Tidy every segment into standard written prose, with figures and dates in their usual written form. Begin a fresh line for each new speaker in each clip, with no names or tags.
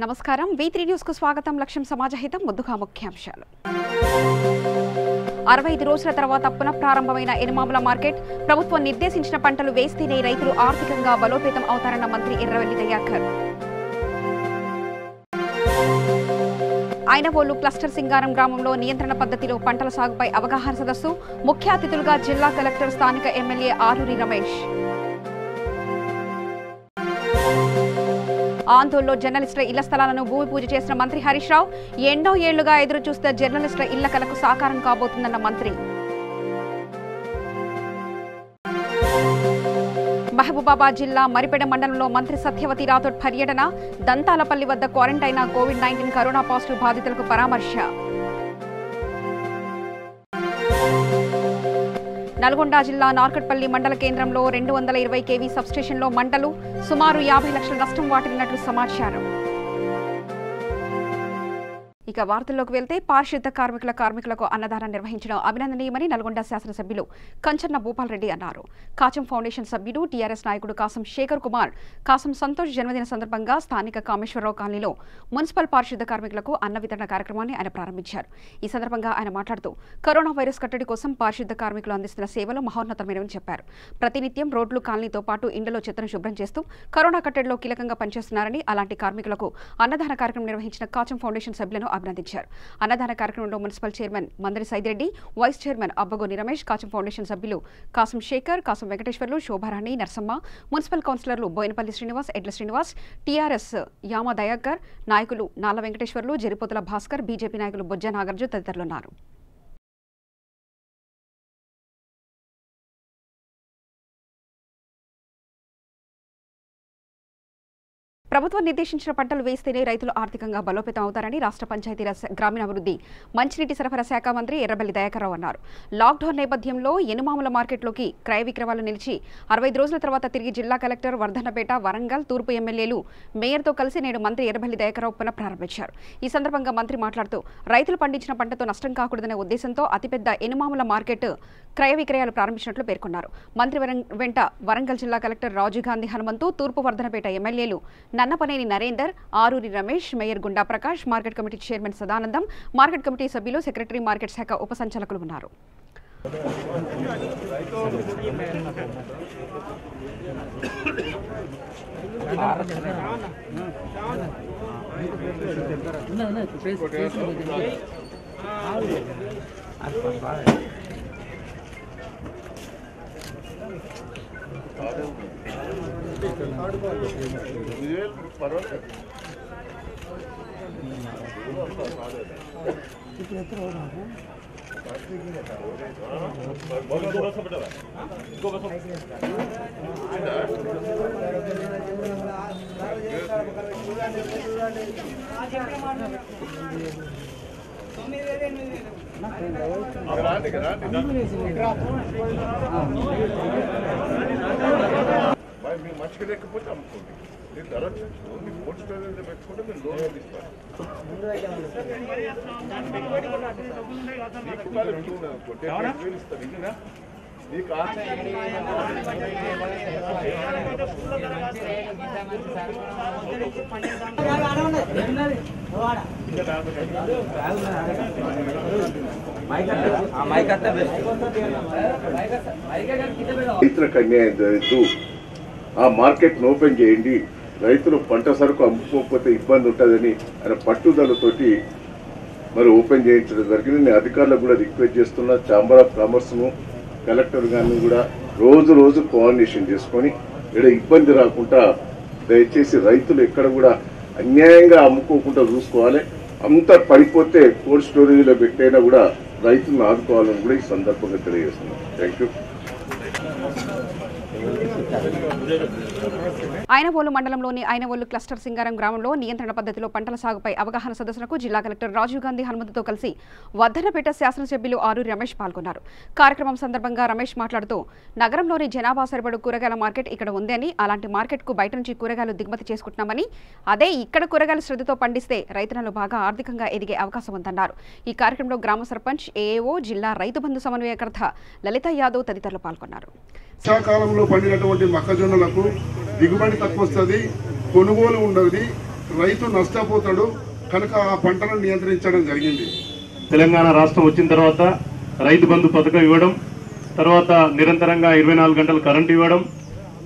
నమస్కారం V3 news కు స్వాగతం. లక్ష్యం సమాజహితం. ముందుగా ముఖ్యాంశాలు. 65 రోజుల తర్వాత పునఃప్రారంభమైన ఎనుమాముల మార్కెట్. ప్రభుత్వం నిర్దేశించిన పంటలు వేస్తేనే రైతులు ఆర్థికంగా బలోపేతం అవుతారన్న మంత్రి ఎర్రవెల్లి దయాకర్. ఐనవోలు క్లస్టర్ సింగారం గ్రామంలో నియంత్రణ పద్ధతిలో పంటల సాగుపై అవగాహన సదస్సు. ముఖ్య అతిథులుగా జిల్లా కలెక్టర్, స్థానిక ఎమ్మెల్యే ఆరూరి రమేష్. ఆందోళనలో జర్నలిస్టుల ఇళ్ల స్థలాలను భూమి పూజ చేసిన మంత్రి హరీష్ రావు. ఎన్నో ఏళ్లుగా ఎదురు చూస్తే జర్నలిస్టుల ఇళ్ల కలకు సాకారం కాబోతుందన్న మంత్రి. మహబూబాబాద్ జిల్లా మరిపెడ మండలంలో మంత్రి సత్యవతి రాథోడ్ పర్యటన. దంతాలపల్లి వద్ద క్వారంటైన్ కోవిడ్-19 కరోనా పాజిటివ్ బాధితులకు పరామర్శ. నల్గొండ జిల్లా నార్కట్పల్లి మండల కేంద్రంలో 220 kV సబ్స్టేషన్లో మంటలు. సుమారు 50 లక్షల నష్టం వాటిల్లినట్లు సమాచారం. ఇక వార్తల్లోకి వెళ్తే, పారిశుద్ధ కార్మికులకు అన్నదానం నిర్వహించడం అభినందనీయమని నల్గొండ శాసనసభ్యులు కంచర్ల భూపాల్ రెడ్డి అన్నారు. కాచం ఫౌండేషన్ సభ్యుడు, టీఆర్ఎస్ నాయకుడు కాసం శేఖర్ కుమార్, కాసం సంతోష్ జన్మదిన సందర్భంగా స్థానిక కామేశ్వరరావు కాలనీలో మున్సిపల్ పారిశుద్ధ కార్మికులకు అన్న వితరణ కార్యక్రమాన్ని ఆయన ప్రారంభించారు. ఈ సందర్భంగా ఆయన మాట్లాడుతూ, కరోనా వైరస్ కట్టడి కోసం పారిశుద్ధ కార్మికులు అందిస్తున్న సేవలు మహోన్నతమైనవని చెప్పారు. ప్రతినిత్యం రోడ్లు, కాలనీతో పాటు ఇండ్లలో చెత్తను శుభ్రం చేస్తూ కరోనా కట్టడిలో కీలకంగా పనిచేస్తున్నారని, అలాంటి కార్మికులకు అన్నదాన కార్యక్రమం నిర్వహించిన కాచం ఫౌండేషన్ సభ్యులను అభినందించారు. అన్నదాన కార్యక్రమంలో municipal chairman Mandari Saidireddy, vice chairman Abbagoni Ramesh, Kacham foundation సభ్యులు కాసం శేఖర్, కాసం వెంకటేశ్వర్లు, శోభారాణి, నర్సమ్మ, మున్సిపల్ కౌన్సిలర్లు బోయినపల్లి శ్రీనివాస్, ఎడ్ల శ్రీనివాస్, టీఆర్ఎస్ యామ దయాకర్, నాయకులు నాల వెంకటేశ్వర్లు, జరిపోతుల భాస్కర్, బీజేపీ నాయకులు బొజ్జ నాగార్జు తదితరులున్నారు. ప్రభుత్వం నిర్దేశించిన పంటలు వేస్తేనే రైతులు ఆర్థికంగా బలోపేతం అవుతారని రాష్ట్ర పంచాయతీరాజ్, గ్రామీణాభివృద్ధి, మంచినీటి సరఫరా శాఖ మంత్రి ఎర్రబెల్లి దయాకర్రావు అన్నారు. లాక్డౌన్ నేపథ్యంలో ఎనుమాముల మార్కెట్లోకి క్రయ విక్రయాలు నిలిచి 65 రోజుల తర్వాత తిరిగి జిల్లా కలెక్టర్, వర్ధన్నపేట, వరంగల్, తూర్పు ఎమ్మెల్యేలు, మేయర్తో కలిసి నేడు మంత్రి ఎర్రబెల్లి దయాకర్రావు పునఃప్రారంభించారు. ఈ సందర్భంగా మంత్రి మాట్లాడుతూ, రైతులు పండించిన పంటతో నష్టం కాకూడదనే ఉద్దేశంతో అతిపెద్ద ఎనుమాముల మార్కెట్ క్రయ విక్రయాలు ప్రారంభించినట్లు పేర్కొన్నారు. మంత్రి వెంట వరంగల్ జిల్లా కలెక్టర్ రాజీవ్ గాంధీ హనుమంతు, తూర్పు వర్ధనపేట ఎమ్మెల్యేలు నన్నపనేని నరేందర్, ఆరూరి రమేష్, మేయర్ గుండా Prakash, market committee chairman Sadanandam, market committee సభ్యులు, సెక్రటరీ, మార్కెట్ శాఖ ఉప సంచాలకులు ఉన్నారు.
మీరు మంచిగా లేకపోతే అమ్ముకోండి. మీరు ధర మీ ఫోన్ స్టోరేజ్ పెట్టుకుంటే మీరు లోన్ ఇస్తారు. మీకు రైతులకు అన్యాయం జరుగుతూ ఆ మార్కెట్ను ఓపెన్ చేయండి, రైతులు పంట సరుకు అమ్ముకోకపోతే ఇబ్బంది ఉంటుందని ఆయన పట్టుదలతోటి మరి ఓపెన్ చేయించడం జరిగింది. నేను అధికారులకు కూడా రిక్వెస్ట్ చేస్తున్నా, ఛాంబర్ ఆఫ్ కామర్స్ను, కలెక్టర్ గారిని కూడా రోజు కోఆర్డినేషన్ చేసుకొని ఇక్కడ ఇబ్బంది రాకుండా దయచేసి రైతులు ఎక్కడ కూడా అన్యాయంగా అమ్ముకోకుండా చూసుకోవాలి. అంతా పడిపోతే కోల్డ్ స్టోరేజ్లో పెట్టైనా కూడా రైతులను ఆదుకోవాలని కూడా ఈ సందర్భంగా తెలియజేస్తున్నాను. Thank you.
ఐనవోలు మండలంలోని ఐనవోలు క్లస్టర్ సింగారం గ్రామంలో నియంత్రణ పద్ధతిలో పంటల సాగుపై అవగాహన సదస్సులకు జిల్లా కలెక్టర్ రాజీవ్ గాంధీ హనుమంతుతో కలిసి వర్ధన్నపేట శాసనసభ్యులు ఆరూరి రమేష్ పాల్గొన్నారు. కార్యక్రమం సందర్భంగా రమేష్ మాట్లాడుతూ, నగరంలోని జనాభా సరిపడు కూరగాయల మార్కెట్ ఇక్కడ ఉందని, అలాంటి మార్కెట్కు బయట నుంచి కూరగాయలు దిగుమతి చేసుకుంటున్నామని, అదే ఇక్కడ కూరగాయలు శ్రద్ధతో పండిస్తే రైతులను బాగా ఆర్థికంగా ఎదిగే అవకాశం ఉందన్నారు. ఈ కార్యక్రమంలో గ్రామ సర్పంచ్, ఏఏఓ, జిల్లా రైతు బంధు సమన్వయకర్త లలిత యాదవ్ తదితరులు పాల్గొన్నారు.
వర్షాకాలంలో పండినటువంటి మొక్కజొన్నలకు దిగుబడి తక్కువ వస్తుంది, కొనుగోలు ఉండదు, రైతు నష్టపోతాడు కనుక ఆ పంటను నియంత్రించడం జరిగింది.
తెలంగాణ రాష్ట్రం వచ్చిన తర్వాత రైతు బంధు పథకం ఇవ్వడం, తర్వాత నిరంతరంగా 24 గంటలు కరెంటు ఇవ్వడం,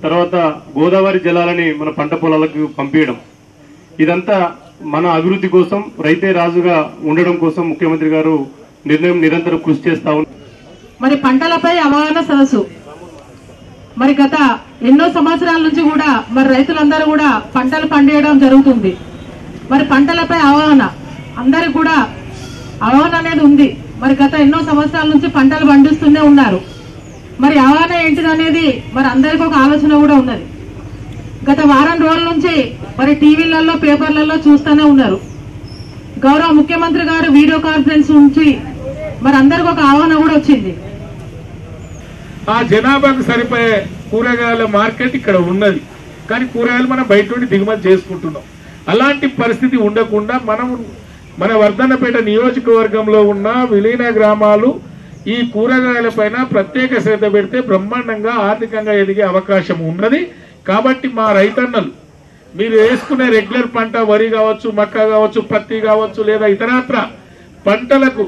తర్వాత గోదావరి జలాలని మన పంట పొలాలకు పంపించడం, ఇదంతా మన అభివృద్ధి కోసం, రైతే రాజుగా ఉండడం కోసం ముఖ్యమంత్రి గారు నిరంతరం కృషి చేస్తా ఉన్నారు.
మరి పంటలపై అవగాహన సదస్సు మరి గత ఎన్నో సంవత్సరాల నుంచి కూడా మరి రైతులందరూ కూడా పంటలు పండియడం జరుగుతుంది. మరి పంటలపై అవగాహన అందరికి కూడా అవగాహన అనేది ఉంది. మరి గత ఎన్నో సంవత్సరాల నుంచి పంటలు పండిస్తూనే ఉన్నారు. మరి అవగాహన ఏంటిదనేది మరి అందరికి ఒక ఆలోచన కూడా ఉన్నది. గత వారం రోజుల నుంచి మరి టీవీలలో పేపర్లలో చూస్తూనే ఉన్నారు. గౌరవ ముఖ్యమంత్రి గారు వీడియో కాన్ఫరెన్స్ నుంచి మరి అందరికి ఒక అవగాహన కూడా వచ్చింది.
ఆ జనాభాకు సరిపోయే కూరగాయల మార్కెట్ ఇక్కడ ఉన్నది, కానీ కూరగాయలు మనం బయట నుండి దిగుమతి చేసుకుంటున్నాం. అలాంటి పరిస్థితి ఉండకుండా మన వర్ధన్నపేట నియోజకవర్గంలో ఉన్న విలీన గ్రామాలు ఈ కూరగాయల పైన ప్రత్యేక శ్రద్ధ పెడితే బ్రహ్మాండంగా ఆర్థికంగా ఎదిగే అవకాశం ఉన్నది. కాబట్టి మా రైతన్నలు మీరు వేసుకునే రెగ్యులర్ పంట వరి కావచ్చు, మక్క కావచ్చు, పత్తి కావచ్చు, లేదా ఇతరత్ర పంటలకు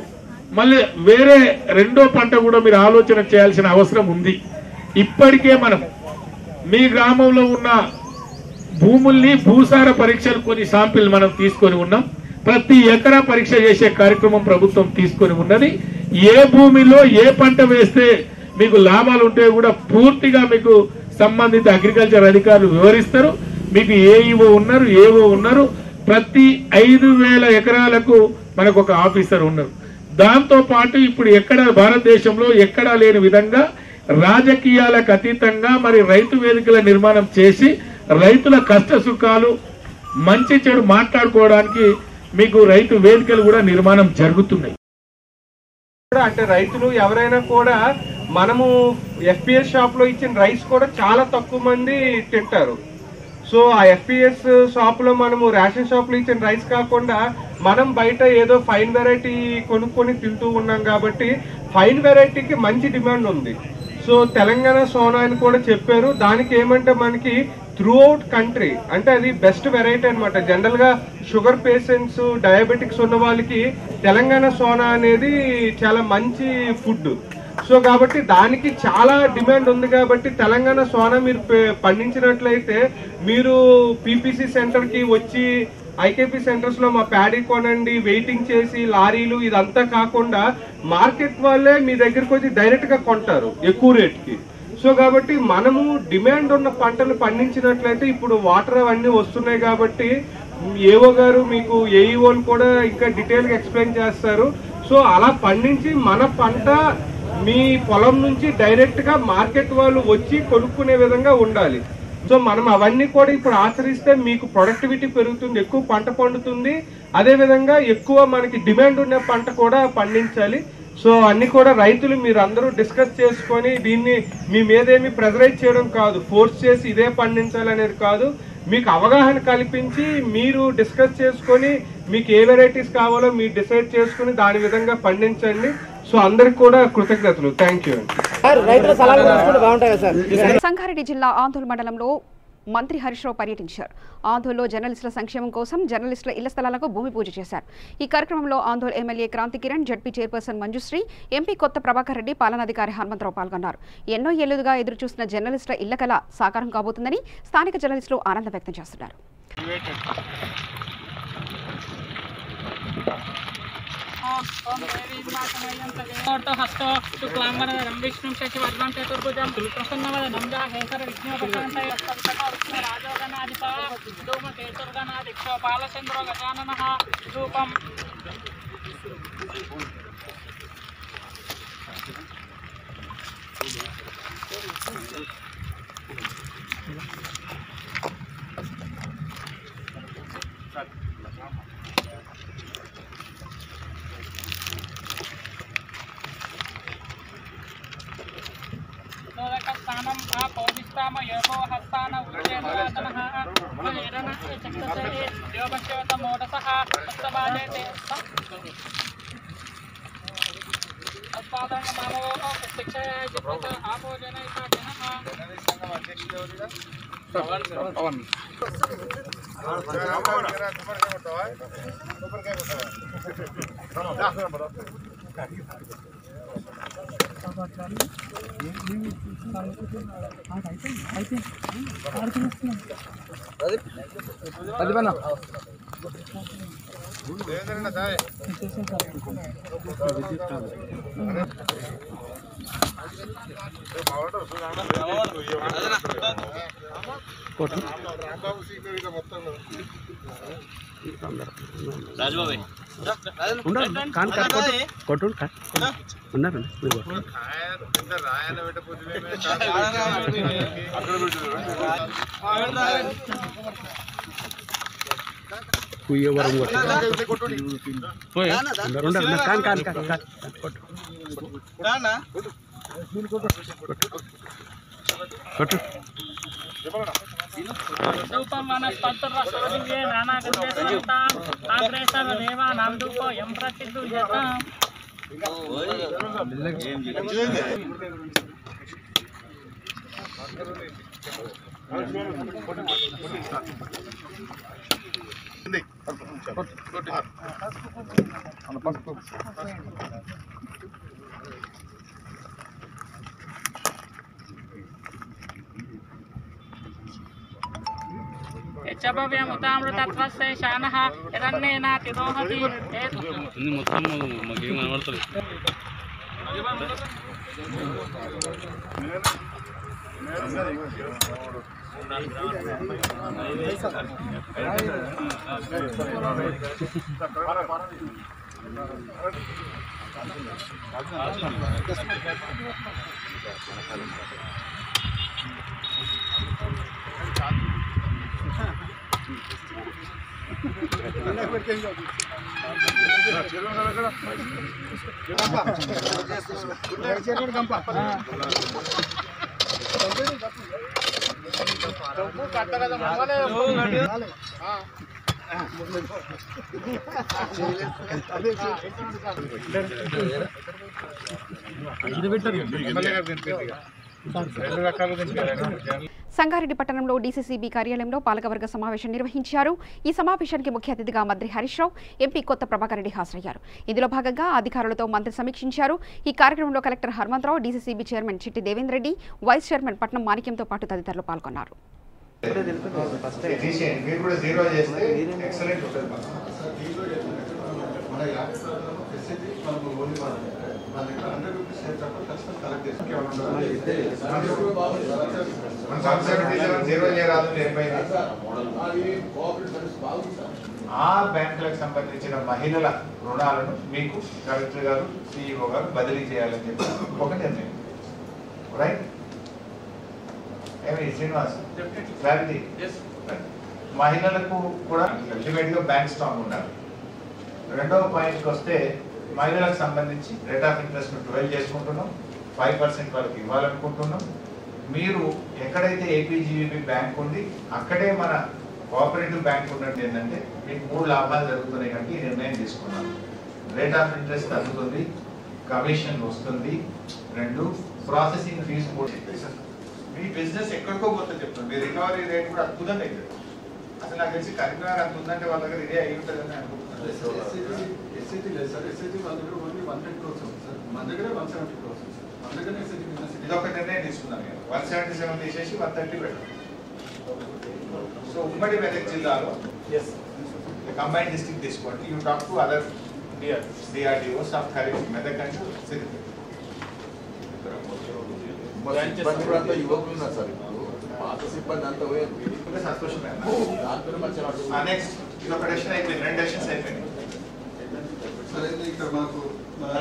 మళ్ళీ వేరే రెండో పంట కూడా మీరు ఆలోచన చేయాల్సిన అవసరం ఉంది. ఇప్పటికే మనం మీ గ్రామంలో ఉన్న భూముల్ని భూసార పరీక్షలు కొన్ని శాంపిల్ మనం తీసుకొని ఉన్నాం. ప్రతి ఎకరా పరీక్ష చేసే కార్యక్రమం ప్రభుత్వం తీసుకొని ఉన్నది. ఏ భూమిలో ఏ పంట వేస్తే మీకు లాభాలు ఉంటే కూడా పూర్తిగా మీకు సంబంధిత అగ్రికల్చర్ అధికారులు వివరిస్తారు. మీకు ఏఈఓ ఉన్నారు, ఏఓ ఉన్నారు. ప్రతి 5,000 ఎకరాలకు మనకు ఒక ఆఫీసర్ ఉన్నారు. దాంతో పాటు ఇప్పుడు ఎక్కడ భారతదేశంలో ఎక్కడా లేని విధంగా రాజకీయాలకు అతీతంగా మరి రైతు వేదికల నిర్మాణం చేసి రైతుల కష్ట సుఖాలు మంచి చెడు మాట్లాడుకోవడానికి మీకు రైతు వేదికలు కూడా నిర్మాణం జరుగుతున్నాయి.
అంటే రైతులు ఎవరైనా కూడా మనము ఎఫ్పిఎస్ షాప్ లో ఇచ్చిన రైస్ కూడా చాలా తక్కువ మంది తింటారు. సో ఆ ఎఫ్పిఎస్ షాప్ లో మనము రేషన్ షాప్ లో ఇచ్చిన రైస్ కాకుండా మనం బయట ఏదో ఫైన్ వెరైటీ కొనుక్కొని తింటూ ఉన్నాం కాబట్టి ఫైన్ వెరైటీకి మంచి డిమాండ్ ఉంది. సో తెలంగాణ సోనా అని కూడా చెప్పారు. దానికి ఏమంటే మనకి త్రూ అవుట్ కంట్రీ అంటే అది బెస్ట్ వెరైటీ అనమాట. జనరల్ గా షుగర్ పేషెంట్స్, డయాబెటిక్స్ ఉన్న వాళ్ళకి తెలంగాణ సోనా అనేది చాలా మంచి ఫుడ్. సో కాబట్టి దానికి చాలా డిమాండ్ ఉంది. కాబట్టి తెలంగాణ సోనా మీరు పండించినట్లయితే మీరు పీపీసీ సెంటర్ కి వచ్చి ఐకేపీ సెంటర్స్ లో మా ప్యాడీ కొనండి, వెయిటింగ్ చేసి లారీలు ఇదంతా కాకుండా మార్కెట్ వాళ్ళే మీ దగ్గరకు వచ్చి డైరెక్ట్ గా కొంటారు ఎక్కువ రేట్ కి. సో కాబట్టి మనము డిమాండ్ ఉన్న పంటలు పండించినట్లయితే ఇప్పుడు వాటర్ అవన్నీ వస్తున్నాయి కాబట్టి ఏఓ గారు మీకు ఏఈఓని కూడా ఇంకా డీటెయిల్ గా ఎక్స్ప్లెయిన్ చేస్తారు. సో అలా పండించి మన పంట మీ పొలం నుంచి డైరెక్ట్ గా మార్కెట్ వాళ్ళు వచ్చి కొనుక్కునే విధంగా ఉండాలి. సో మనం అవన్నీ కూడా ఇప్పుడు ఆచరిస్తే మీకు ప్రొడక్టివిటీ పెరుగుతుంది, ఎక్కువ పంట పండుతుంది. అదేవిధంగా ఎక్కువ మనకి డిమాండ్ ఉన్న పంట కూడా పండించాలి. సో అన్ని కూడా రైతులు మీరు అందరూ డిస్కస్ చేసుకొని దీన్ని మీ మీదేమి ప్రెజరైజ్ చేయడం కాదు, ఫోర్స్ చేసి ఇదే పండించాలనేది కాదు, మీకు అవగాహన కల్పించి మీరు డిస్కస్ చేసుకొని మీకు ఏ వెరైటీస్ కావాలో మీరు డిసైడ్ చేసుకుని దాని విధంగా పండించండి. సో అందరికి కూడా కృతజ్ఞతలు. Thank you.
సంగారెడ్డి జిల్లా ఆందోళన మండలంలో మంత్రి హరీష్ రావు పర్యటించారు. ఆందోళనలో జర్నలిస్టుల సంక్షేమం కోసం జర్నలిస్టుల ఇళ్ల స్థలాలకు భూమి పూజ చేశారు. ఈ కార్యక్రమంలో ఆందోళన MLA Kranti Kiran, ZP chairperson Manjushree, MP Kotha Prabhakar Reddy, పాలనాధికారి Hanumantharao పాల్గొన్నారు. ఎన్నో ఏళ్లుగా ఎదురుచూసిన జర్నలిస్టుల ఇళ్ల కళ సాకారం కాబోతుందని స్థానిక జర్నలిస్టులు ఆనందం వ్యక్తం చేస్తున్నారు.
हस्तो शुक्लांबरधरं विष्णुं शशिवर्णं चतुर्भुजं प्रसन्नवदनं जाहेश्वर विघ्नोपशान्तये राजोगणाधिपः धूमकेतुर्गणाधिक्षोपालचन्द्रो गजाननः धूपम् स्थानम आपोदिष्टाम योगो हस्तान उच्चेतनः वैरन चक्षसे योगश्चेत मोदसः सप्तबाजेते अस्पादं मामो शिक्षाय जित्वत आपोजनैका जनः చబవ్యముతామృతత్వస్య శానః యదన్నేన తిరోహతి మొత్తం మాకేం కనబడతలేదు.
సంగారెడ్డి పట్టణంలో డీసీసీబీ కార్యాలయంలో పాలకవర్గ సమావేశం నిర్వహించారు. ఈ సమావేశానికి ముఖ్య అతిథిగా మంత్రి హరీష్ రావు, ఎంపీ కొత్త ప్రభాకర్ రెడ్డి హాజరయ్యారు. ఇందులో భాగంగా అధికారులతో మంత్రి సమీక్షించారు. ఈ కార్యక్రమంలో కలెక్టర్ హనుమంతరావు, డీసీసీబీ చైర్మన్ చిట్టి దేవేందర్ రెడ్డి, వైస్ చైర్మన్ పట్నం మాణిక్యంతో పాటు తదితరులు పాల్గొన్నారు.
ఆ బ్యాంకులకు సంబంధించిన మహిళల రుణాలను మీకు కలెక్టర్ గారు, సిఇఓ గారు బదిలీ చేయాలని చెప్పి ఒక నిర్ణయం. రైట్? ఏమి శ్రీనివాస్ క్లారిటీ? మహిళలకు కూడా అల్టిమేట్ గా బ్యాంక్ స్ట్రాంగ్ ఉండాలి. రెండవ పాయింట్కి వస్తే మహిళలకు సంబంధించి రేట్ ఆఫ్ ఇంట్రెస్ట్ 12 చేసుకుంటున్నాం, 5% వరకు ఇవ్వాలనుకుంటున్నాం. మీరు ఎక్కడైతే ఏపీజీవీబీ బ్యాంక్ ఉంది అక్కడే మన కోఆపరేటివ్ బ్యాంక్ ఉన్నట్టు ఏంటంటే మీకు 3 లాభాలు జరుగుతున్నాయి కనుక ఈ నిర్ణయం తీసుకున్నాం. రేట్ ఆఫ్ ఇంట్రెస్ట్ తగ్గుతుంది, కమిషన్ వస్తుంది, 2 ప్రాసెసింగ్ ఫీజు కూడా. మీ బిజినెస్ ఎక్కడికో పోతే చెప్తాను, మీ రికవరీ రేట్ కూడా అద్భుతంగా అవుతుంది. అసలు నాకు తెలిసి కరీంనగర్ అంత ఉందంటే వాళ్ళ దగ్గర ఇదే అయి ఉంటుందని అనుకుంటున్నాను. ఇదొక నిర్ణయం తీసుకున్నాం. 177 తీసేసి 130 పెట్టాం. సో ఉమ్మడి మెదక్ జిల్లాలో కంబైన్ డిస్ట్రిక్ట్ తీసుకోండి. You talk to other DRDOs of kharif Medak and Siddipet. Next ఇదొక డెసిషన్ అయిపోయింది, 2 డెసిషన్స్ అయిపోయినాయి. ఇక్కడ మాకు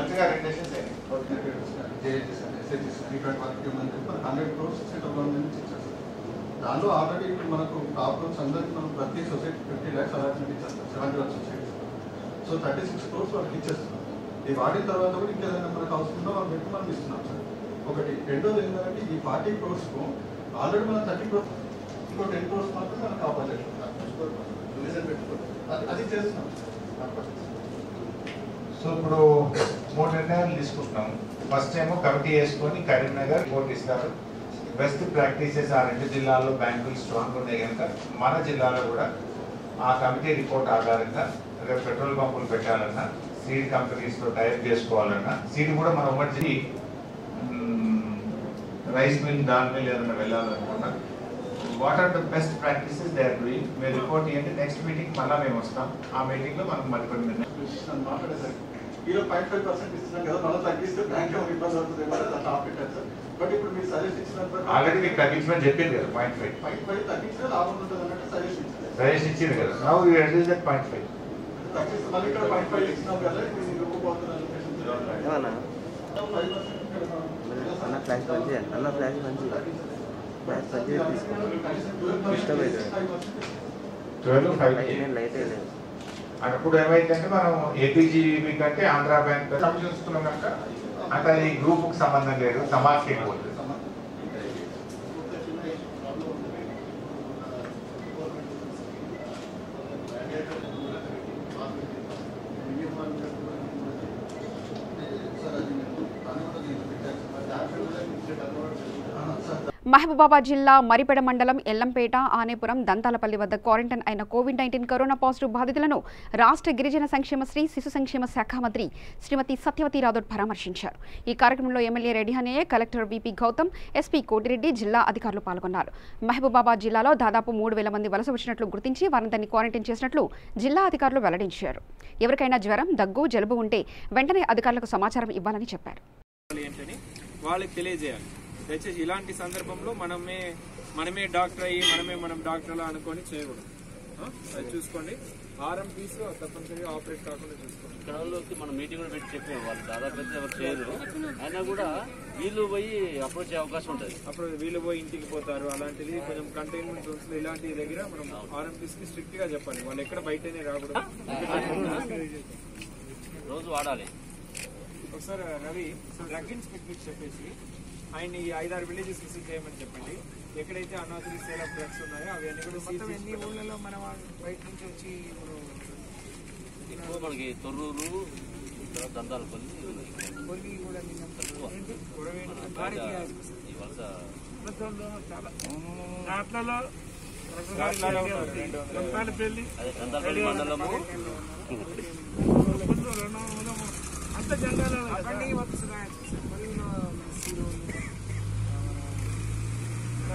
2 డెసిషన్స్ అయినాయి.
100 crores సెంట్రల్ గవర్నమెంట్ నుంచి ఇచ్చారు. దానిలో ఆల్రెడీ ఇప్పుడు మనకు టాప్ లోన్స్ అందరికీ మనం ప్రతి సొసైటీ 50 lakhs అలాట్మెంట్ ఇచ్చారు, 71 సొసైటీస్. సో 36 crores వాళ్ళకి ఇచ్చేస్తున్నాం. ఇది వాడిన తర్వాత కూడా ఇంకేదైనా మనకు అవసరం ఉందో వాళ్ళు పెట్టి మనం ఇస్తున్నాం సార్. ఒకటి. రెండోది ఏంటంటే ఈ 40 crores ఆల్రెడీ మనం 30 crores, ఇంకో 10 crores మాత్రం మనం కాపాడలేదు అది చేస్తున్నాం.
సో ఇప్పుడు 3 నిర్ణయాలు తీసుకుంటున్నాం. ఫస్ట్ ఏమో కమిటీ వేసుకొని కరీంనగర్ రిపోర్ట్ ఇస్తారు. బెస్ట్ ప్రాక్టీసెస్ ఆ 2 జిల్లాల్లో బ్యాంకులు స్ట్రాంగ్ ఉన్నాయి కనుక మన జిల్లాలో కూడా ఆ కమిటీ రిపోర్ట్ ఆధారంగా రేపు పెట్రోల్ పంపులు పెట్టాలన్నా, సీడ్ కంపెనీస్తో టైప్ చేసుకోవాలన్నా, సీడ్ కూడా మన ఉమ్మడి రైస్ మిల్ దాని మీద ఏదైనా వెళ్ళాలనుకున్నా what are the best practices they are doing మీరు రిపోర్ట్ ఇవ్వండి. నెక్స్ట్ మీటింగ్ మళ్ళీ మేము వస్తాం. ఆ మీటింగ్లో మనం మరికొన్ని
మాట్లాడేసరికి ఈలో 0.5% ఇస్తున్నాం కదా, మనం తగ్గిస్తే బ్యాంక్ ఇబ్బంది అవుతుంది టాపిక్ సార్. బట్ ఇప్పుడు మీరు సజెస్ట్ ఇచ్చినప్పుడు
ఆల్రెడీ మీకు తగ్గించమని చెప్పింది కదా 0.5
తగ్గించినా లాభం ఉంటుంది అన్నట్టు
సజెస్ట్ ఇచ్చింది కదా. నౌ యూ రెడ్యూస్ దట్ 0.5
తగ్గిస్తే మళ్ళీ ఇక్కడ 0.5 ఇచ్చినాం కదా, ఇప్పుడు మీరు ఇవ్వబోతున్నారు
అప్పుడు ఏమైందంటే మనం ఏపీజీబీ కంటే ఆంధ్రా బ్యాంక్ చూస్తున్నాం కనుక అంటే అది గ్రూప్కి సంబంధం లేదు, సమాజకి పోతుంది.
మహబూబాబాద్ జిల్లా మరిపెడ మండలం ఎల్లంపేట, ఆనేపురం, దంతాలపల్లి వద్ద క్వారంటైన్ అయిన కోవిడ్-19 కరోనా పాజిటివ్ బాధితులను రాష్ట్ర గిరిజన సంక్షేమ శ్రీ శిశు సంక్షేమ శాఖ మంత్రి శ్రీమతి సత్యవతి రాథోడ్ పరామర్శించారు. ఈ కార్యక్రమంలో MLA Reddy Hanayya, collector VP Gautam, SP Kotireddy, జిల్లా అధికారులు పాల్గొన్నారు. మహబూబాబాద్ జిల్లాలో దాదాపు 3,000 మంది వలస వచ్చినట్లు గుర్తించి వారందరినీ క్వారంటైన్ చేసినట్లు జిల్లా అధికారులు వెల్లడించారు. ఎవరికైనా జ్వరం, దగ్గు, జలుబు ఉంటే వెంటనే అధికారులకు సమాచారం ఇవ్వాలని చెప్పారు.
దయచేసి ఇలాంటి సందర్భంలో మనమే డాక్టర్ అయ్యి మనం డాక్టర్లా అనుకొని చేయకూడదు. అది చూసుకోండి. ఆర్ఎంపీస్ తప్పనిసరిగా ఆపరేట్ కాకుండా చూసుకోండి.
ఇక్కడ వాళ్ళకి మనం మీటింగ్ కూడా పెట్టి చెప్పాము, వాళ్ళు దాదాపు అయితే ఎవరు చేయరు, అయినా కూడా వీళ్ళు పోయి అప్రోచ్ అయ్యే అవకాశం ఉంటుంది.
అప్పుడు వీళ్ళు పోయి ఇంటికి పోతారు. అలాంటిది కొంచెం కంటైన్మెంట్ జోన్స్ లో ఇలాంటి దగ్గర మనం ఆర్ఎంపీస్ కి స్ట్రిక్ట్ గా చెప్పాలి. వాళ్ళు ఎక్కడ బయటనే రాకూడదు,
రోజు వాడాలి.
ఒకసారి రవి డ్రగ్ ఇన్స్పెక్టర్ చెప్పేసి ఆయన 5-6 విలేజెస్ విజిట్ చేయమని చెప్పండి. ఎక్కడైతే అనాథరైజ్డ్ సేల్ ఆఫ్ డ్రగ్స్ ఉన్నాయో అవన్నీ కూడా మొత్తం ఎన్ని ఊళ్ళలో మన బయట నుంచి వచ్చి
ఇప్పుడు మనకి తొర్రూరు, దంతాలపల్లి
కూడా
దంతాలపల్లి మండలము
అంత జంగాల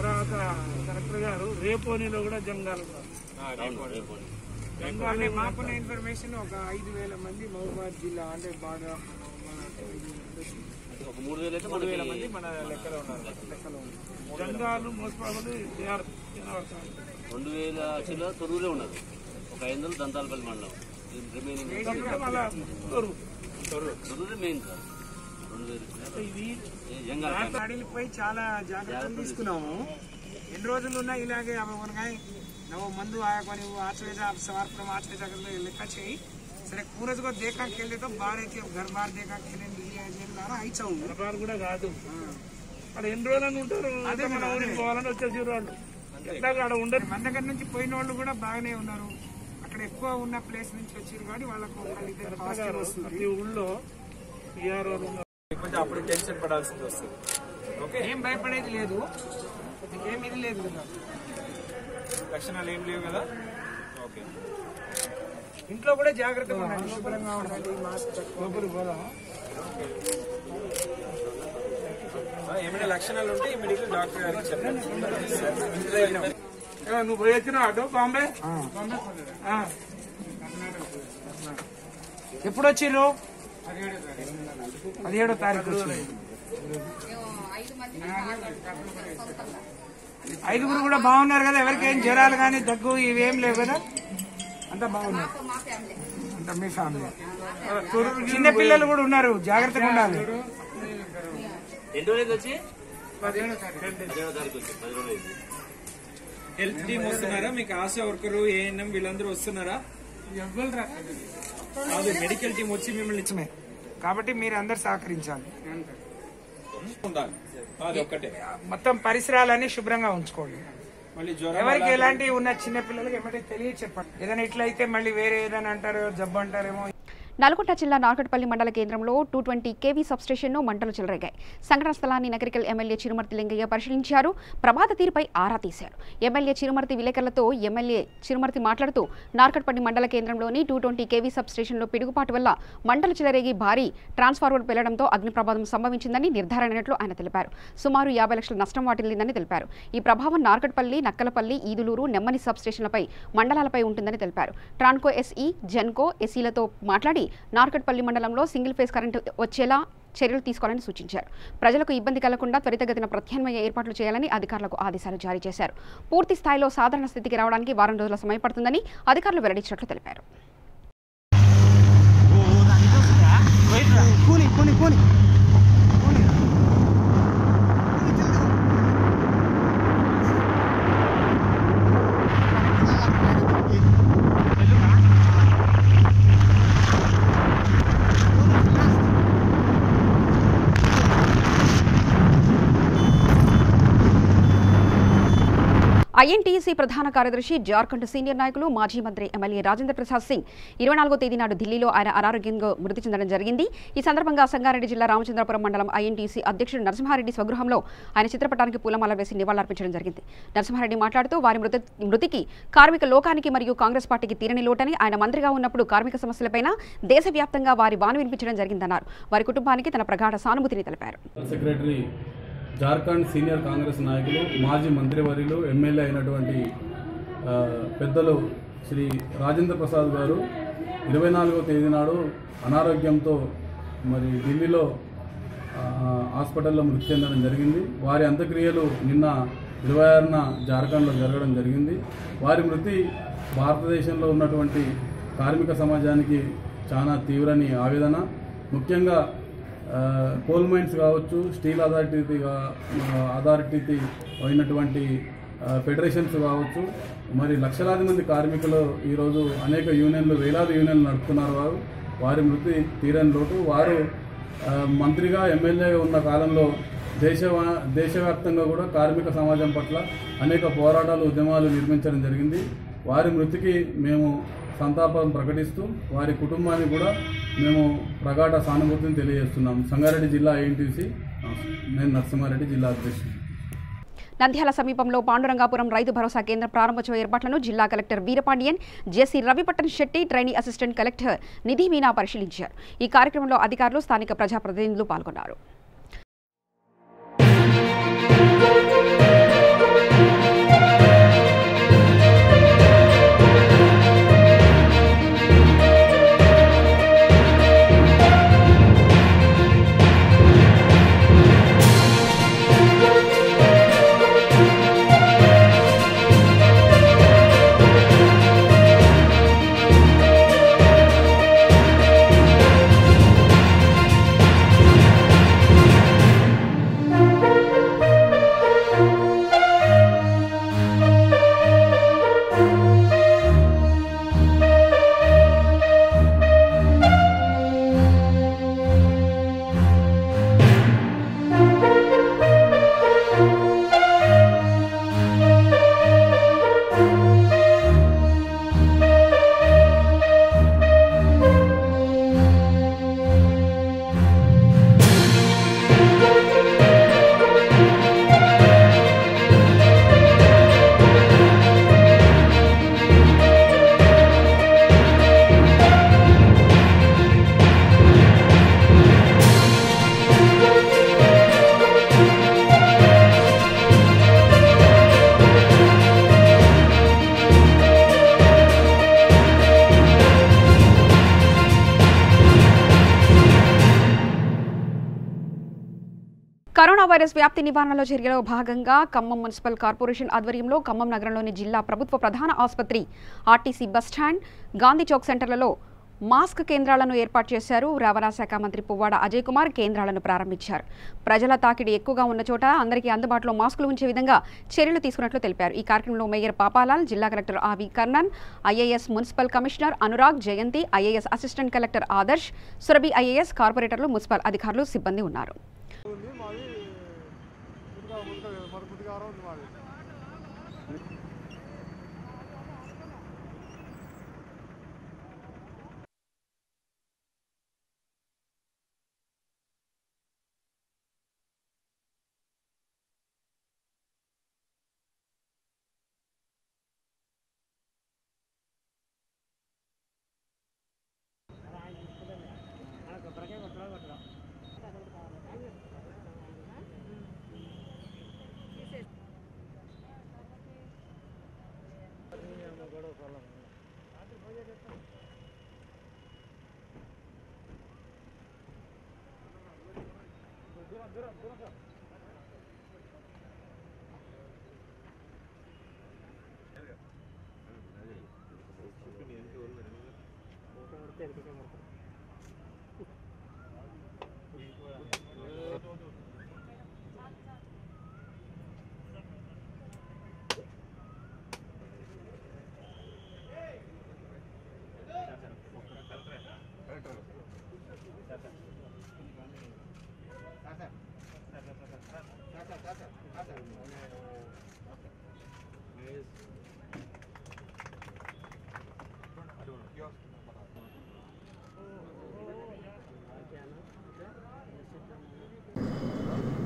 తర్వాత కలెక్టర్ గారు రేపోనీలో కూడా జంగాలు మాకున్న ఇన్ఫర్మేషన్ ఒక 5,000 మంది మహబూబాబాద్ జిల్లా అంటే బాగా
ఒక 3,000
మంది మన లెక్కలో ఉన్నారు. జంగాలు మోసపాలు
2,000 చిల్లర తొర్రూరే ఉన్నారు. ఒక 500 దంతాలపల్లి మండలం రిమైనింగ్ తొర్రూరే మెయిన్ సార్.
2,000 పోయి చాలా జాగ్రత్తలు తీసుకున్నాము. ఎన్ని రోజులు ఉన్నా ఇలాగే नव मंदू आया को आचवेजा सवार पर आचवेजा लेखा चाहिए सर पूरज को देखा खेले तो बाहर అయితే घर बाहर देखा खेले దిగిలారా అయిచావు బార్ కూడా కాదు అక్కడ ఎన్ని రోజులు ఉంటారు అదే మన ఊరికి పోవాలని వచ్చేసారు వాళ్ళు ఎట్లాగా అక్కడ ఉండరు మన దగ్గర నుంచి పోయిన వాళ్ళు కూడా బాగానే ఉన్నారు అక్కడ ఎక్కువ ఉన్న ప్లేస్ నుంచి వచ్చారు కానీ వాళ్ళకు పాజిటివ్ వస్తుంది ప్రతి ఊళ్ళో పిఆర్ఓ కొంచెం అప్పుడు టెన్షన్ పడాల్సింది వస్తుంది ఓకే ఏం భయపడేది లేదు మీకేం ఇది లేదు కదా లక్షణాలు ఏం లేవు కదా ఓకే ఇంట్లో కూడా జాగ్రత్తగా ఉండండి శుభ్రంగా ఉండండి మాస్క్ పెట్టుకోవాలి పోదాం ఏమైనా లక్షణాలు ఉంటే ఇమీడియట్లీ డాక్టర్ గారికి చెప్పండి నువ్వు పోయి వచ్చినా అటు బాంబే ఎప్పుడు వచ్చిర్రు 17వ తారీఖు ఐదుగురు కూడా బాగున్నారు కదా ఎవరికి ఏం జ్వరాలు కానీ దగ్గు ఇవేం లేవు కదా అంతా బాగున్నారు అంతా మీ ఫ్యామిలీ చిన్న పిల్లలు కూడా ఉన్నారు జాగ్రత్తగా ఉండాలి హెల్త్ టీమ్ వస్తున్నారా మీకు ఆశా వర్కరు ఏఎన్ఎం వీళ్ళందరూ వస్తున్నారా అదే మెడికల్ టీం వచ్చి మిమ్మల్ని ఇచ్చమే కాబట్టి మీరు అందరు సహకరించాలి ఉండాలి అది ఒక్కటే మొత్తం పరిసరాలన్నీ శుభ్రంగా ఉంచుకోండి మళ్ళీ ఎవరికి ఎలాంటి ఉన్న చిన్న పిల్లలకి ఏమంటే తెలియ చెప్పండి ఏదైనా ఇట్లయితే మళ్ళీ వేరే ఏదైనా అంటారో జబ్బు అంటారేమో
నల్గొండ జిల్లా నార్కట్పల్లి మండల కేంద్రంలో 220 kV సబ్స్టేషన్ను మంటలు చెలరేగాయి. సంఘటన స్థలాన్ని నగరికల్ ఎమ్మెల్యే చిరుమర్తి లింగయ్య పరిశీలించారు. ప్రమాద తీరుపై ఆరా తీశారు. ఎమ్మెల్యే చిరుమర్తి విలేకరులతో ఎమ్మెల్యే చిరుమర్తి మాట్లాడుతూ నార్కట్పల్లి మండల కేంద్రంలోని 220 kV సబ్స్టేషన్లో పిడుగుపాటు వల్ల మంటలు చెలరేగి భారీ ట్రాన్స్ఫార్మర్ పేలడంతో అగ్ని ప్రమాదం సంభవించిందని నిర్ధారణైనట్లు ఆయన తెలిపారు. సుమారు 50 లక్షల నష్టం వాటిల్లిందని తెలిపారు. ఈ ప్రభావం నార్కట్పల్లి, నక్కలపల్లి, ఈదులూరు, నెమ్మని సబ్స్టేషన్లపై మండలాలపై ఉంటుందని తెలిపారు. ట్రాన్కో ఎస్ఈ, జెన్కో ఎస్ఈలతో మాట్లాడి నార్కట్పల్లి మండలంలో సింగిల్ ఫేజ్ కరెంటు వచ్చేలా చర్యలు తీసుకోవాలని సూచించారు. ప్రజలకు ఇబ్బంది కలగకుండా త్వరితగతిన ప్రత్యామ్నాయ ఏర్పాట్లు చేయాలని అధికారులకు ఆదేశాలు జారీ చేశారు. పూర్తి స్థాయిలో సాధారణ స్థితికి రావడానికి వారం రోజుల సమయం పడుతుందని అధికారులు వెల్లడించినట్లు తెలిపారు. ఐఎన్టీసీ ప్రధాన కార్యదర్శి, జార్ఖండ్ సీనియర్ నాయకులు, మాజీ మంత్రి ఎమ్మెల్యే రాజేంద్ర ప్రసాద్ సింగ్ 24వ తేదీ నాడు ఢిల్లీలో ఆయన అనారోగ్యంగా మృతి చెందడం జరిగింది. ఈ సందర్భంగా సంగారెడ్డి జిల్లా రామచంద్రపురం మండలం ఐఎన్టీసీ అధ్యక్షుడు నరసింహారెడ్డి స్వగృహంలో ఆయన చిత్రపటానికి పూలమాల వేసి నివాళులర్పించడం జరిగింది. నరసింహారెడ్డి మాట్లాడుతూ వారి మృతికి కార్మిక లోకానికి మరియు కాంగ్రెస్ పార్టీకి తీరని లోటని, ఆయన మంత్రిగా ఉన్నప్పుడు కార్మిక సమస్యలపైన దేశవ్యాప్తంగా వారి వాను వినిపించడం జరిగిందన్నారు. వారి కుటుంబానికి తన ప్రగాఢ సానుభూతిని తెలిపారు.
జార్ఖండ్ సీనియర్ కాంగ్రెస్ నాయకులు, మాజీ మంత్రివర్యులు, ఎమ్మెల్యే అయినటువంటి పెద్దలు శ్రీ రాజేంద్ర ప్రసాద్ గారు 24వ తేదీ నాడు అనారోగ్యంతో మరి ఢిల్లీలో హాస్పిటల్లో మృతి చెందడం జరిగింది. వారి అంత్యక్రియలు నిన్న 26న జార్ఖండ్లో జరగడం జరిగింది. వారి మృతి భారతదేశంలో ఉన్నటువంటి కార్మిక సమాజానికి చాలా తీవ్రని ఆవేదన. ముఖ్యంగా కోల్ మైన్స్ కావచ్చు, స్టీల్ అథారిటీ అయినటువంటి ఫెడరేషన్స్ కావచ్చు, మరి లక్షలాది మంది కార్మికులు ఈరోజు అనేక యూనియన్లు, వేలాది యూనియన్లు నడుపుతున్నారు. వారి మృతి తీరని లోటు. వారు మంత్రిగా, ఎమ్మెల్యేగా ఉన్న కాలంలో దేశవ్యాప్తంగా కూడా కార్మిక సమాజం పట్ల అనేక పోరాటాలు, ఉద్యమాలు నిర్మించడం జరిగింది. వారి మృతికి మేము సంతాపం ప్రకటిస్తూ వారి కుటుంబాన్ని కూడా మేము ప్రగాఢ సానుభూతిని తెలియజేస్తున్నాం. సంగారెడ్డి జిల్లా ఐఎన్టీసీ, నేను నరసింహారెడ్డి, జిల్లా అధ్యక్షుడు.
నంద్యాల సమీపంలో పాండురంగాపురం రైతు భరోసా కేంద్ర ప్రారంభోత్సవ ఏర్పాట్లను జిల్లా కలెక్టర్ వీరపాండియన్, జేసీ రవిపట్టన్ శెట్టి, ట్రైనీ అసిస్టెంట్ కలెక్టర్ నిధి మీనా పరిశీలించారు. ఈ కార్యక్రమంలో అధికారులు, స్థానిక ప్రజాప్రతినిధులు పాల్గొన్నారు. కరోనా వైరస్ వ్యాప్తి నివారణలో చర్యలో భాగంగా ఖమ్మం మున్సిపల్ కార్పొరేషన్ ఆధ్వర్యంలో ఖమ్మం నగరంలోని జిల్లా ప్రభుత్వ ప్రధాన ఆసుపత్రి, ఆర్టీసీ బస్టాండ్, గాంధీ చౌక్ సెంటర్లలో మాస్క్ కేంద్రాలను ఏర్పాటు చేశారు. రవాణా శాఖ మంత్రి పువ్వాడ అజయ్ కుమార్ కేంద్రాలను ప్రారంభించారు. ప్రజల తాకిడి ఎక్కువగా ఉన్న చోట అందరికీ అందుబాటులో మాస్కులు ఉంచే విధంగా చర్యలు తీసుకున్నట్లు తెలిపారు. ఈ కార్యక్రమంలో మేయర్ పాపాలాల్, జిల్లా collector RV Karnan, IAS municipal commissioner Anurag, Jayanti, IAS assistant collector Adarsh, Surabhi IAS, కార్పొరేటర్లు, మున్సిపల్ అధికారులు, సిబ్బంది ఉన్నారు.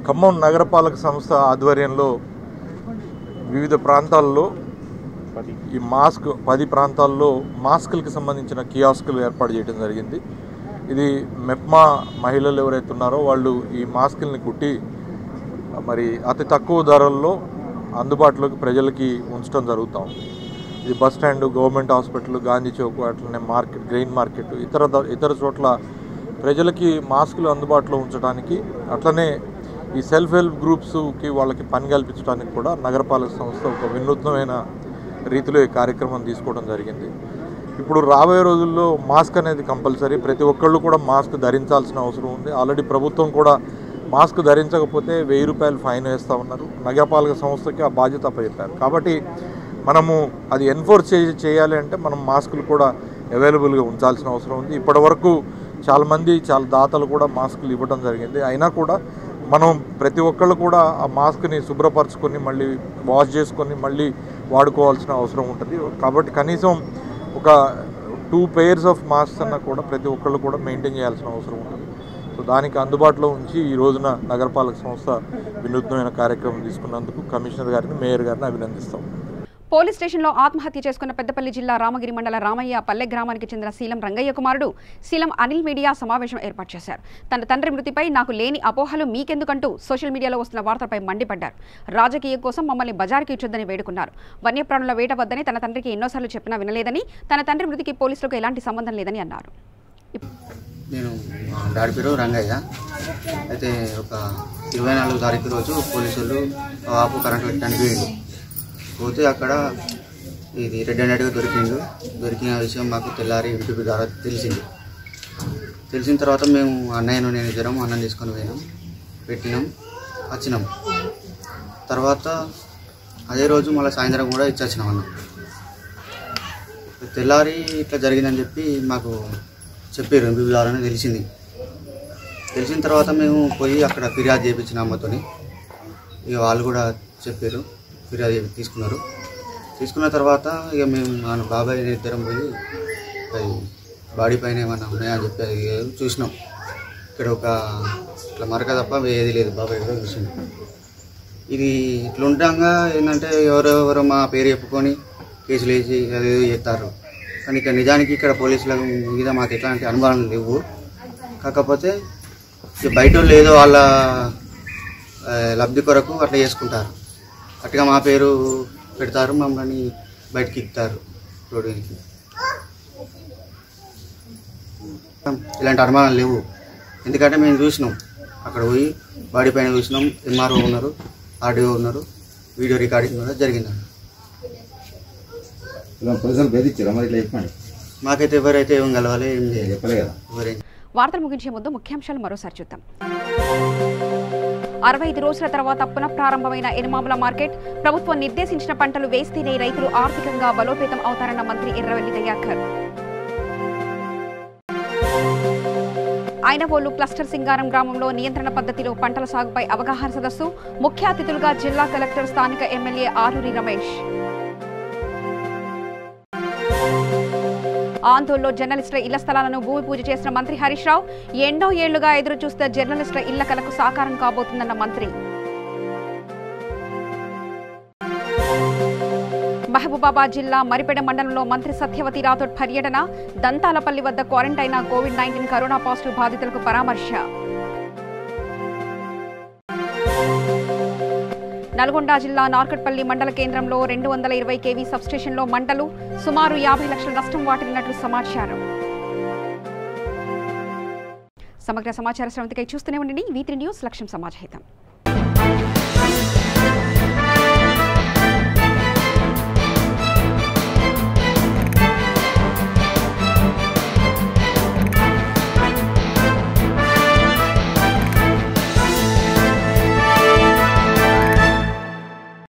ఖమ్మం నగరపాలక సంస్థ ఆధ్వర్యంలో వివిధ ప్రాంతాల్లో ఈ 10 ప్రాంతాల్లో మాస్కులకు సంబంధించిన కియాస్కులు ఏర్పాటు చేయడం జరిగింది. ఇది మెప్మా మహిళలు ఎవరైతే ఉన్నారో వాళ్ళు ఈ మాస్కుల్ని కుట్టి మరి అతి తక్కువ ధరల్లో అందుబాటులోకి ప్రజలకి ఉంచడం జరుగుతాం. ఇది bus stand, government hospital, Gandhi Chowk, అట్లనే మార్కెట్, గ్రెయిన్ మార్కెట్, ఇతర చోట్ల ప్రజలకి మాస్కులు అందుబాటులో ఉంచడానికి, అట్లనే ఈ సెల్ఫ్ హెల్ప్ గ్రూప్స్కి వాళ్ళకి పని కల్పించడానికి కూడా నగరపాలక సంస్థ ఒక వినూత్నమైన రీతిలో ఈ కార్యక్రమం తీసుకోవడం జరిగింది. ఇప్పుడు రాబోయే రోజుల్లో మాస్క్ అనేది కంపల్సరీ, ప్రతి ఒక్కళ్ళు కూడా మాస్క్ ధరించాల్సిన అవసరం ఉంది. ఆల్రెడీ ప్రభుత్వం కూడా మాస్క్ ధరించకపోతే 1000 రూపాయలు ఫైన్ వేస్తూ ఉన్నారు. నగరపాలక సంస్థకి ఆ బాధ్యత అప్పచెప్పారు. కాబట్టి మనము అది ఎన్ఫోర్స్ చేయాలి అంటే మనం మాస్కులు కూడా అవైలబుల్గా ఉంచాల్సిన అవసరం ఉంది. ఇప్పటివరకు చాలా దాతలు కూడా మాస్కులు ఇవ్వడం జరిగింది. అయినా కూడా మనం ప్రతి ఒక్కళ్ళు కూడా ఆ మాస్క్ని శుభ్రపరచుకొని మళ్ళీ వాష్ చేసుకొని మళ్ళీ వాడుకోవాల్సిన అవసరం ఉంటుంది. కాబట్టి కనీసం ఒక 2 pairs ఆఫ్ మాస్క్స్ అన్న కూడా ప్రతి ఒక్కళ్ళు కూడా మెయింటైన్ చేయాల్సిన అవసరం ఉంటుంది. సో దానికి అందుబాటులో ఉంచి ఈ రోజున నగరపాలక సంస్థ వినూత్నమైన కార్యక్రమం తీసుకున్నందుకు కమిషనర్ గారిని, మేయర్ గారిని అభినందిస్తాం.
పోలీస్ స్టేషన్లో ఆత్మహత్య చేసుకున్న పెద్దపల్లి జిల్లా రామగిరి మండల రామయ్య పల్లె గ్రామానికి చెందిన శీలం రంగయ్య కుమారుడు శీలం అనిల్ మీడియా సమావేశం ఏర్పాటు చేశారు. తన తండ్రి మృతిపై నాకు లేని అపోహలు మీకెందుకంటూ సోషల్ మీడియాలో వస్తున్న వార్తలపై మండిపడ్డారు. రాజకీయం కోసం మమ్మల్ని బజారుకి ఇచ్చొద్దని వేడుకున్నారు. వన్యప్రాణుల వేట వద్దని తన తండ్రికి ఎన్నోసార్లు చెప్పినా వినలేదని, తన తండ్రి మృతికి పోలీసులకు ఎలాంటి సంబంధం లేదని అన్నారు.
నేను డాడీ పేరు రంగయ్య. అయితే ఒక 24వ తారీఖు రోజు పోలీసులు ఆపు కరెంట్ పెట్టడానికి పోయిండు. పోతే అక్కడ ఇది రెడ్ హ్యాండెడ్గా దొరికిన విషయం మాకు తెల్లారి యూట్యూబ్ ద్వారా తెలిసిన తర్వాత మేము నేను ఇద్దరం అన్నం తీసుకొని పోయినాం, పెట్టినాం, వచ్చినాం. తర్వాత అదే రోజు మళ్ళీ సాయంత్రం కూడా ఇచ్చొచ్చినాం అన్నం. తెల్లారి ఇట్లా జరిగిందని చెప్పి మాకు చెప్పారు, యూట్యూబ్ ద్వారానే తెలిసిన తర్వాత మేము పోయి అక్కడ ఫిర్యాదు చేయించిన అమ్మతోని. ఇక వాళ్ళు కూడా చెప్పారు, ఫిర్యాదు తీసుకున్న తర్వాత ఇక మేము మన బాబాయ్ ఇద్దరం పోయి బాడీ పైన ఏమన్నా ఉన్నాయా అని చెప్పి చూసినాం. ఇక్కడ ఇట్లా మరక తప్ప ఏది లేదు, బాబాయ్ కూడా చూసినాం. ఇది ఇట్లా ఉండగా ఏంటంటే ఎవరెవరో మా పేరు చెప్పుకొని కేసులు వేసి అదేదో చేస్తారు. కానీ ఇక్కడ నిజానికి ఇక్కడ పోలీసుల మీద మాకు ఎట్లాంటి అనుమానాలు లేవు. కాకపోతే బయట వాళ్ళు ఏదో వాళ్ళ లబ్ధి కొరకు అట్లా చేసుకుంటారు. అట్టుగా మా పేరు పెడతారు, మమ్మల్ని బయటకి ఇస్తారు రోడ్డుకి. ఇలాంటి అనుమానాలు లేవు. ఎందుకంటే మేము చూసినాం, అక్కడ పోయి బాడీ పైన చూసినాం. ఎంఆర్ఓ ఉన్నారు, ఆర్డీఓ ఉన్నారు, వీడియో రికార్డింగ్ కూడా జరిగిందండి. మాకైతే ఎవరైతే ఏం కలవాలి ఏం చెప్పలే కదా.
వార్తలు ముగించే ముందు ముఖ్యాంశాలు మరోసారి చూద్దాం. 65 రోజుల తర్వాత పునఃప్రారంభమైన ఎనుమాముల మార్కెట్. ప్రభుత్వం నిర్దేశించిన పంటలు వేస్తేనే రైతులు ఆర్థికంగా బలోపేతం అవుతారన్న మంత్రి ఎర్రవెల్లి దయాకర్. ఐనవోలు క్లస్టర్ సింగారం గ్రామంలో నియంత్రణ పద్ధతిలో పంటల సాగుపై అవగాహన సదస్సు. ముఖ్య అతిథులుగా జిల్లా కలెక్టర్, స్థానిక ఎమ్మెల్యే ఆరూరి రమేష్. ఆందోళనలో జర్నలిస్టుల ఇళ్ల స్థలాలను భూమి పూజ చేసిన మంత్రి హరీష్ రావు. ఎన్నో ఏళ్లుగా ఎదురు చూస్తే జర్నలిస్టుల ఇళ్ల కలకు సాకారం కాబోతుందన్న మంత్రి. మహబూబాబాద్ జిల్లా మరిపెడ మండలంలో మంత్రి సత్యవతి రాథోడ్ పర్యటన. దంతాలపల్లి వద్ద క్వారంటైన్ కోవిడ్-19 కరోనా పాజిటివ్ బాధితులకు పరామర్శ. నల్గొండ జిల్లా నార్కట్పల్లి మండల కేంద్రంలో 220 kV సబ్స్టేషన్లో మంటలు, సుమారు 50 లక్షల నష్టం వాటిల్లినట్లు సమాచారం. సమగ్ర సమాచార శ్రవంతికై చూస్తూనే ఉండండి. V3 న్యూస్, లక్ష్యం సమాజహితం.